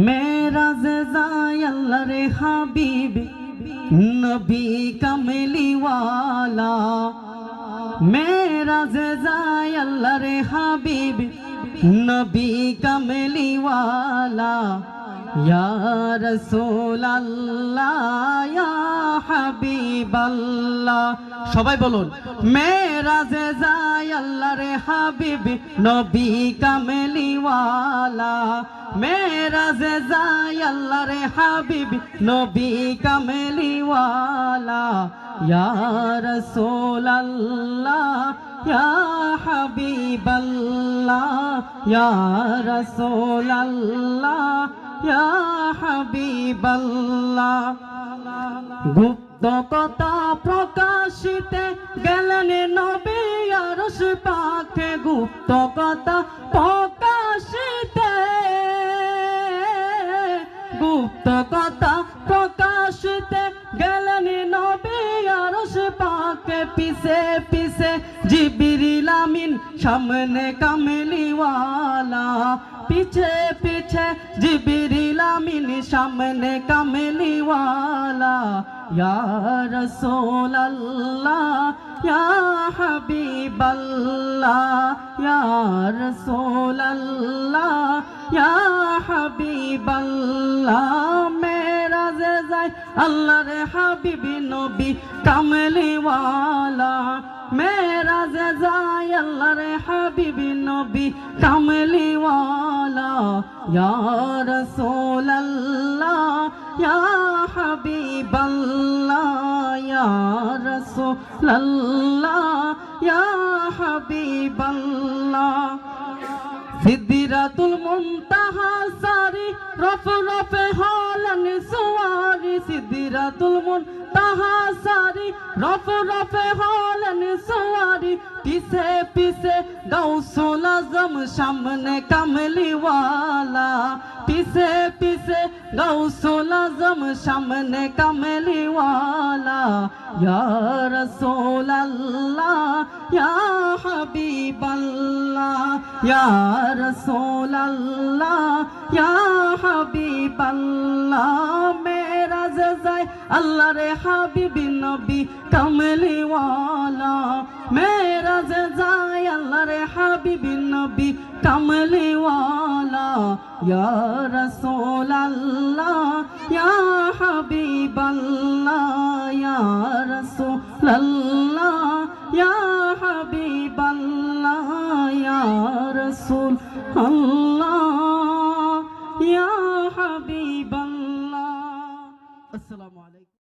মেরাজে যায় আল্লাহর হাবিব নবী কামলিওয়ালা। মেরাজে যায় আল্লাহর হাবিব নবী কামলিওয়ালা। ইয়া রাসূলুল্লাহ ইয়া হাবিবাল্লাহ। সবাই বলুন, মেরাজে যায় আল্লাহর হাবিব নবী কামলিওয়ালা। মেরাজে যায় আল্লাহর হাবিব নবী কামলিওয়ালা। ইয়া রাসূলুল্লাহ ইয়া হাবিবাল্লাহ ইয়া রাসূলুল্লাহ ইয়া হাবিবাল্লাহ। গুপ্ত কথা প্রকাশিতে গেলেন নবী আরশ পাকে। গুপ্ত কথা প্রকাশিতে, গুপ্ত কথা প্রকাশিতে গেলেন নবী আরশ পাকে। পিছে পিছে জিবরিল আমিন সামনে কামলিওয়ালা। পিছে পিছে জিবরিল আমিন সামনে কামলিওয়ালা। ইয়া রাসূলুল্লাহ ইয়া হাবিবাল্লাহ ইয়া রাসূলুল্লাহ ইয়া হাবিবাল্লাহ। মেরাজে যায় আল্লাহর হাবিব নবী কামলিওয়ালা। মেরাজে যায় আল্লাহর হাবিব নবী কামলিওয়ালা। ইয়া রাসূলুল্লাহ ইয়া হাবিবাল্লাহ ইয়া রাসূলুল্লাহ ইয়া হাবিবাল্লাহ। সিদরাতুল মুনতাহা সারি রফ রফে হলেন সুয়ারি। সিদরাতুল মুনতাহা সারি রফ রফে হলেন সুয়ারি। পিছে পিছে গাউসুল আজম সামনে কামলিওয়ালা। পিছে পিছে গাউসুল আজম সামনে কামলিওয়ালা। ইয়া রাসূলুল্লাহ ইয়া হাবিবাল্লাহ ইয়া রাসূলুল্লাহ ইয়া হাবিবাল্লাহ। মেরাজে যায় আল্লাহর হাবিব নবী কামলিওয়ালা। মেরাজে যায় আল্লাহর হাবিব নবী কামলিওয়ালা। ইয়া রাসূলুল্লাহ ইয়া হাবিবাল্লাহ ইয়া রাসূলুল্লাহ ইয়া হাবিবাল্লাহ ইয়া রাসূলুল্লাহ ইয়া হাবিবাল্লাহ। আসসালামু আলাইকুম।